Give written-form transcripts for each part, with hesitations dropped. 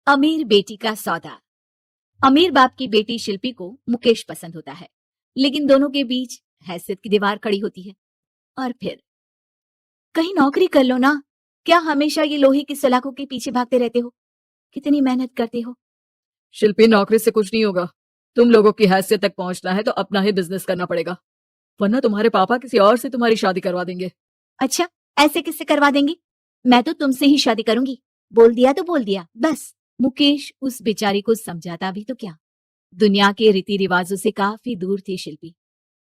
अमीर बेटी का सौदा। अमीर बाप की बेटी शिल्पी को मुकेश पसंद होता है, लेकिन दोनों के बीच हैसियत की दीवार खड़ी होती है। और फिर कहीं नौकरी कर लो ना, क्या हमेशा ये लोहे की सलाखों के पीछे भागते रहते हो? कितनी मेहनत करते हो। शिल्पी, नौकरी से कुछ नहीं होगा। तुम लोगों की हैसियत तक पहुंचना है तो अपना ही बिजनेस करना पड़ेगा, वरना तुम्हारे पापा किसी और से तुम्हारी शादी करवा देंगे। अच्छा, ऐसे किससे करवा देंगे? मैं तो तुमसे ही शादी करूंगी। बोल दिया तो बोल दिया, बस। मुकेश उस बेचारी को समझाता भी तो क्या। दुनिया के रीति रिवाजों से काफी दूर थी शिल्पी।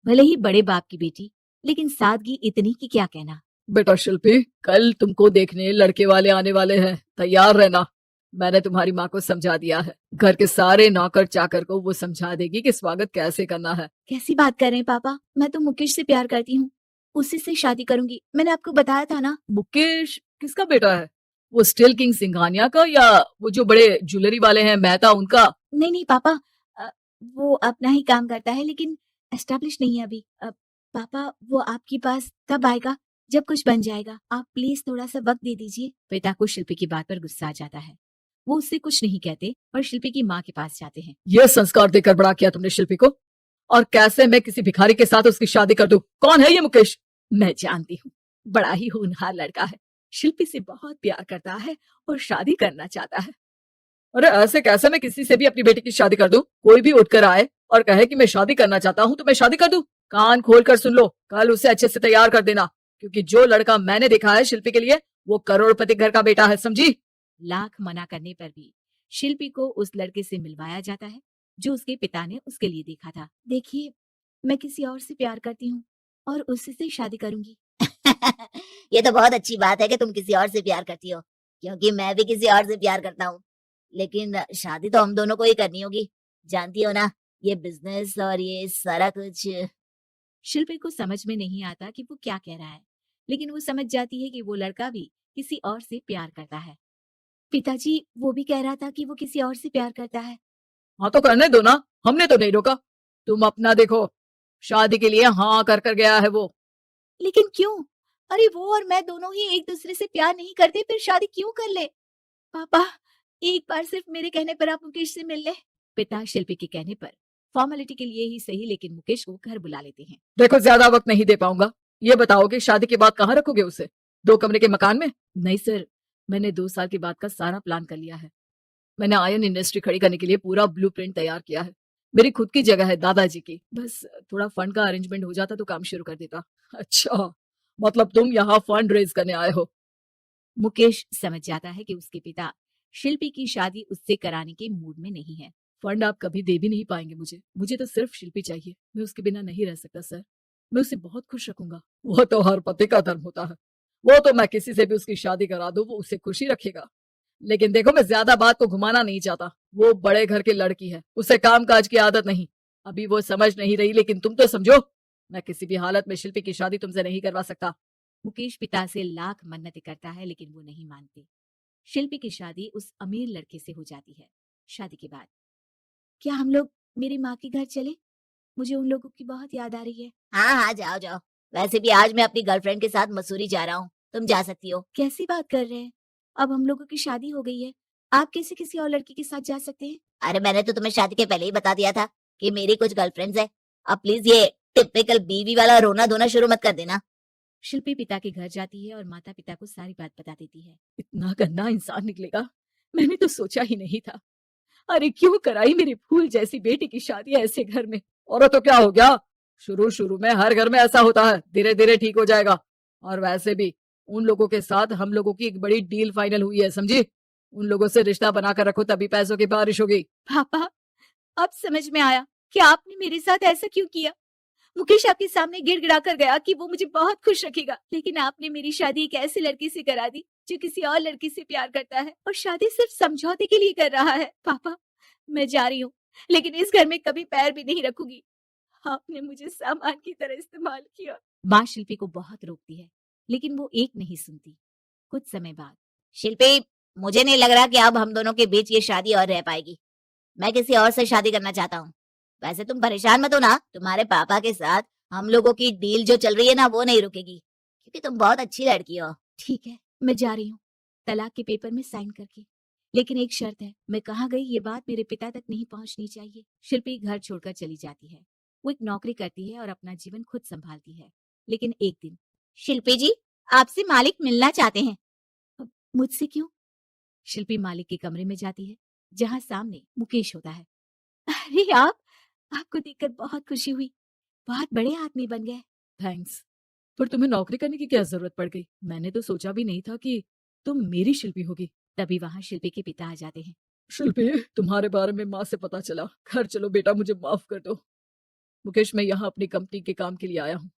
भले ही बड़े बाप की बेटी, लेकिन सादगी इतनी कि क्या कहना। बेटा शिल्पी, कल तुमको देखने लड़के वाले आने वाले हैं, तैयार रहना। मैंने तुम्हारी माँ को समझा दिया है। घर के सारे नौकर चाकर को वो समझा देगी कि स्वागत कैसे करना है। कैसी बात कर रहे हैं पापा? मैं तो मुकेश से प्यार करती हूँ, उसी से शादी करूंगी। मैंने आपको बताया था ना। मुकेश किसका बेटा है? वो स्टील किंग सिंघानिया का, या वो जो बड़े ज्वेलरी वाले हैं मेहता, उनका? नहीं नहीं पापा, वो अपना ही काम करता है, लेकिन एस्टेब्लिश नहीं है अभी। पापा, वो आपके पास तब आएगा जब कुछ बन जाएगा। आप प्लीज थोड़ा सा वक्त दे दीजिए। पिता को शिल्पी की बात पर गुस्सा आ जाता है। वो उससे कुछ नहीं कहते और शिल्पी की माँ के पास जाते हैं। ये संस्कार देकर बड़ा किया तुमने शिल्पी को, और कैसे मैं किसी भिखारी के साथ उसकी शादी कर दूं? कौन है ये मुकेश? मैं जानती हूँ, बड़ा ही होनहार लड़का है। शिल्पी से बहुत प्यार करता है और शादी करना चाहता है। अरे ऐसे कैसे मैं किसी से भी अपनी बेटी की शादी कर दूं? कोई भी उठकर आए और कहे कि मैं शादी करना चाहता हूं तो मैं शादी कर दूं? कान खोल कर सुन लो, कल उसे अच्छे से तैयार कर देना, क्योंकि जो लड़का मैंने देखा है शिल्पी के लिए, वो करोड़पति घर का बेटा है, समझी? लाख मना करने पर भी शिल्पी को उस लड़के से मिलवाया जाता है जो उसके पिता ने उसके लिए देखा था। देखिए, मैं किसी और से प्यार करती हूँ और उसी से शादी करूंगी। ये तो बहुत अच्छी बात है कि तुम किसी और से प्यार करती हो, क्योंकि मैं भी किसी और से प्यार करता हूँ। लेकिन शादी तो हम दोनों को ही करनी होगी, जानती हो ना, ये बिजनेस और ये सारा कुछ। शिल्पी को समझ में नहीं आता कि वो क्या कह रहा है, लेकिन वो समझ जाती है कि वो लड़का भी किसी और से प्यार करता है। पिताजी, वो भी कह रहा था कि वो किसी और से प्यार करता है। हाँ तो करने दो ना, हमने तो नहीं रोका। तुम अपना देखो, शादी के लिए हाँ कर कर गया है वो। लेकिन क्यों? अरे वो और मैं दोनों ही एक दूसरे से प्यार नहीं करते, फिर शादी क्यों कर ले? पापा, एक बार सिर्फ मेरे कहने पर आप मुकेश से मिल ले। पिता शिल्पी के कहने पर फॉर्मेलिटी के लिए ही सही, लेकिन मुकेश को घर बुला लेते हैं। देखो, ज्यादा वक्त नहीं दे पाऊंगा। ये बताओ कि शादी के बाद कहाँ रखोगे उसे? 2 कमरे के मकान में? नहीं सर, मैंने 2 साल के बाद का सारा प्लान कर लिया है। मैंने आयन इंडस्ट्री खड़ी करने के लिए पूरा ब्लूप्रिंट तैयार किया है। मेरी खुद की जगह है दादाजी की, बस थोड़ा फंड का अरेंजमेंट हो जाता तो काम शुरू कर देता। अच्छा, मतलब तुम यहाँ फंड रेज करने आए हो? मुकेश समझ जाता है कि उसके पिता शिल्पी की शादी उससे कराने के मूड में नहीं है। फंड आप कभी दे भी नहीं पाएंगे मुझे। मुझे तो सिर्फ शिल्पी चाहिए। मैं उसके बिना नहीं रह सकता सर। मैं उसे बहुत खुश रखूंगा। वो तो हर पति का धर्म होता है। वो तो मैं किसी से भी उसकी शादी करा दूं, वो उसे खुशी रखेगा। लेकिन देखो, मैं ज्यादा बात को घुमाना नहीं चाहता। वो बड़े घर की लड़की है, उसे काम काज की आदत नहीं। अभी वो समझ नहीं रही, लेकिन तुम तो समझो। मैं किसी भी हालत में शिल्पी की शादी तुमसे नहीं करवा सकता। मुकेश पिता से लाख मन्नतें करता है, लेकिन वो नहीं मानते। शिल्पी की शादी उस अमीर लड़के से हो जाती है। शादी के बाद क्या हम लोग मेरी माँ के घर चले? मुझे उन लोगों की बहुत याद आ रही है। हाँ हाँ, जाओ जाओ। वैसे भी आज मैं अपनी गर्लफ्रेंड के साथ मसूरी जा रहा हूँ, तुम जा सकती हो। कैसी बात कर रहे हैं? अब हम लोगों की शादी हो गई है, आप कैसे किसी और लड़की के साथ जा सकते हैं? अरे मैंने तो तुम्हें शादी के पहले ही बता दिया था कि मेरी कुछ गर्लफ्रेंड्स है। अब प्लीज ये टिपिकल बीवी वाला रोना धोना शुरू मत कर देना। शिल्पी पिता के घर जाती है और माता पिता को सारी बात बता देती है। इतना गंदा इंसान निकलेगा, मैंने तो सोचा ही नहीं था। अरे क्यों कराई मेरी फूल जैसी बेटी की शादी ऐसे घर में? और तो क्या हो गया, शुरू शुरू में हर घर में ऐसा होता है, धीरे धीरे ठीक हो जाएगा। और वैसे भी उन लोगों के साथ हम लोगों की एक बड़ी डील फाइनल हुई है, समझी? उन लोगों से रिश्ता बनाकर रखो, तभी पैसों की बारिश होगी। पापा, अब समझ में आया कि आपने मेरे साथ ऐसा क्यों किया। मुकेश आपके सामने गिड़गिड़ा कर गया कि वो मुझे बहुत खुश रखेगा, लेकिन आपने मेरी शादी एक ऐसी लड़की से करा दी जो किसी और लड़की से प्यार करता है और शादी सिर्फ समझौते के लिए कर रहा है। पापा, मैं जा रही हूँ, लेकिन इस घर में कभी पैर भी नहीं रखूंगी। आपने मुझे सामान की तरह इस्तेमाल किया। माँ शिल्पी को बहुत रोकती है, लेकिन वो एक नहीं सुनती। कुछ समय बाद शिल्पी, मुझे नहीं लग रहा कि अब हम दोनों के बीच ये शादी और रह पाएगी। मैं किसी और से शादी करना चाहता हूँ। वैसे तुम परेशान मत हो ना, तुम्हारे पापा के साथ हम लोगों की डील जो चल रही है ना, वो नहीं रुकेगी, क्योंकि तुम बहुत अच्छी लड़की हो। ठीक है, मैं जा रही हूँ, तलाक के पेपर में साइन करके। लेकिन एक शर्त है, मैं कहाँ गई ये बात मेरे पिता तक नहीं पहुंचनी चाहिए। शिल्पी घर छोड़कर चली जाती है। वो एक नौकरी करती है और अपना जीवन खुद संभालती है। लेकिन एक दिन, शिल्पी जी, आपसे मालिक मिलना चाहते हैं। मुझसे क्यों? शिल्पी मालिक के कमरे में जाती है, जहां सामने मुकेश होता है। अरे आप, आपको देखकर बहुत खुशी हुई। बहुत बड़े आदमी बन गए। थैंक्स। पर तुम्हें नौकरी करने की क्या जरूरत पड़ गई? मैंने तो सोचा भी नहीं था कि तुम मेरी शिल्पी होगी। तभी वहां शिल्पी के पिता आ जाते हैं। शिल्पी, तुम्हारे बारे में माँ से पता चला। घर चलो बेटा, मुझे माफ कर दो। मुकेश, मैं यहाँ अपनी कंपनी के काम के लिए आया हूँ।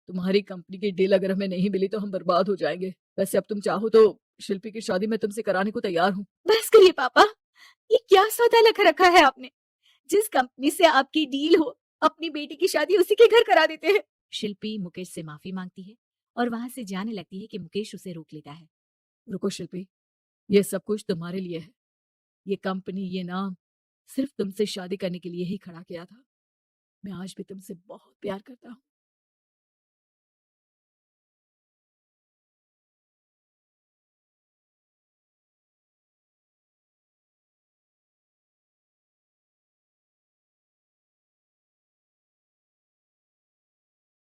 तुम्हारी कंपनी की डील अगर हमें नहीं मिली तो हम बर्बाद हो जाएंगे। वैसे अब तुम चाहो तो शिल्पी की शादी मैं तुमसे कराने को तैयार हूँ। बस करिए पापा, ये क्या सौदा लग रखा है आपने? जिस कंपनी से आपकी डील हो, अपनी बेटी की शादी उसी के घर करा देते हैं। शिल्पी मुकेश से माफी मांगती है और वहां से जाने लगती है कि मुकेश उसे रोक लेता है। रुको शिल्पी, ये सब कुछ तुम्हारे लिए है। ये कंपनी, ये नाम सिर्फ तुमसे शादी करने के लिए ही खड़ा किया था। मैं आज भी तुमसे बहुत प्यार करता हूँ।